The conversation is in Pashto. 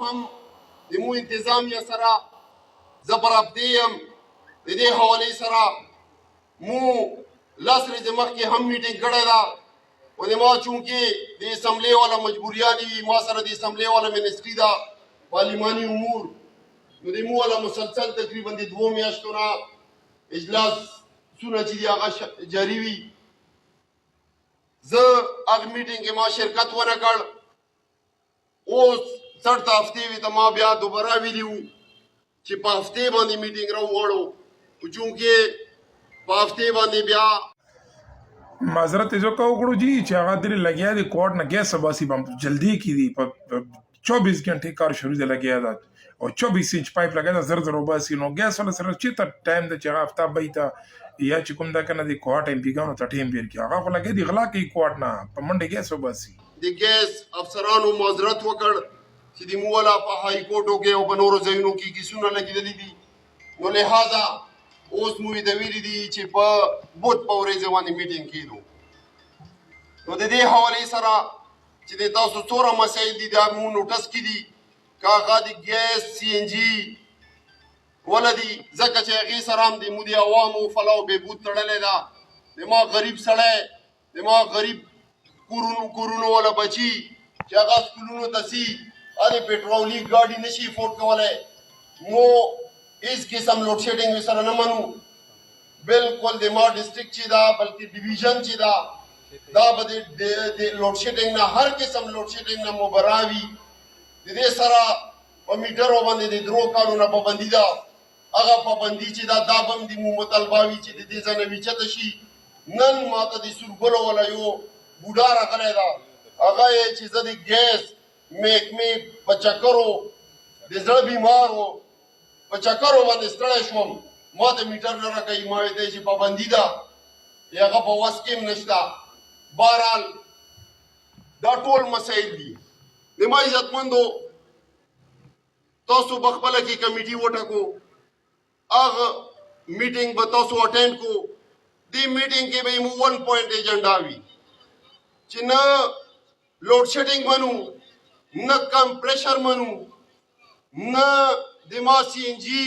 هم د مو انتظامیه سره زه په رابطې یم د دې حوالې سره مو لس ورځې مخکې هم میټینګ کړی ده و د ما چونکې د اسمبلې والا مجبوریانې وي ما سره د اسمبلې والا منسټري ده پارلماني امور نو د مو والا مسلسل تقریبا د 2 میاشتو نه اجلاسونه چې دي هغه جاري وي زه هغه میټینګ کې ما شرکت ونه کړ اوس 60 هفتې وي ته ما بیا دوباره ویلي وو چې په هفتې باندې میټینګ راوغواړو خو چونکې په هفتې باندې بیا معذرت جو کا وکړو جی چې هغه درې لګیا دي کوټ نه ګیس باسي بم جلدی کی دي په 24 غنټې کار شروع دی لګیا ده او 24 انچ پایپ لګیا ده زر زر وباسي نو ګیس ولا سره چې ته ټایم د چې هغه هفته بیته یا چې کوم دا کنه دی کوټ ایم پی ګانو ته ټیم بیر کی هغه خو لګیا دی غلا کوي کوټ نه په منډه ګیس وباسي د ګیس افسرانو معذرت وکړ چې د مو والا په های کورټو کې او په نورو ځایونو کې کیسونه لګېدلي دي نو لہذا اوس مو د ویلي دي چې په بوت په ورځې باندې میټینګ کېدو نو د دې حوالې سره چې د تاسو څومره مسایل دي دا مو نوټس کې دي که هغه د ګیس سی ان جي ولدي ځکه چې هغې سره هم د مو د عوامو فلاح و بهبود تړلی ده د ما غریب سړی د ما غریب کورونو والا بچي چې هغه سکولونو ته ځي هغې پټرولي ګاډي نشي افورډ کولی مو هېڅ قسم لوډ شیډینګ سره نه منو بالکل د ما ډسټرکټ چې ده بلکې ډیویژن چې ده دا به د لوډ شیډینګ نه هر قسم لوډ شیډینګ نه مبرا وي د دې سره په میټرو باندې د درو کالو نه پابندي ده هغه پابندي چې ده دا به هم د مو مطالبه وي چې د دې ځای نه ویچته شي نن ماته د سورګلو والا یو بوډا راغلی ده هغه یې چې زه د ګیس محکمې په چکرو د زړه بیمار و په چکرو باندې ستړی شوم ما ته میټر نه راکوي ما ویې دی چې پابندي ده هغه په وس کې هم نشته بهرحال دا ټول مسایل دي د ما عزتمندو تاسو به خپله کې کمیټي وټاکو هغه میټینګ به تاسو اټینډ کو دې میټینګ کې به مو 1 پوینټ ایجنډا وي چې نه لوډ شیډینګ منو نه کم پریشر منو نه د ما سی ان جي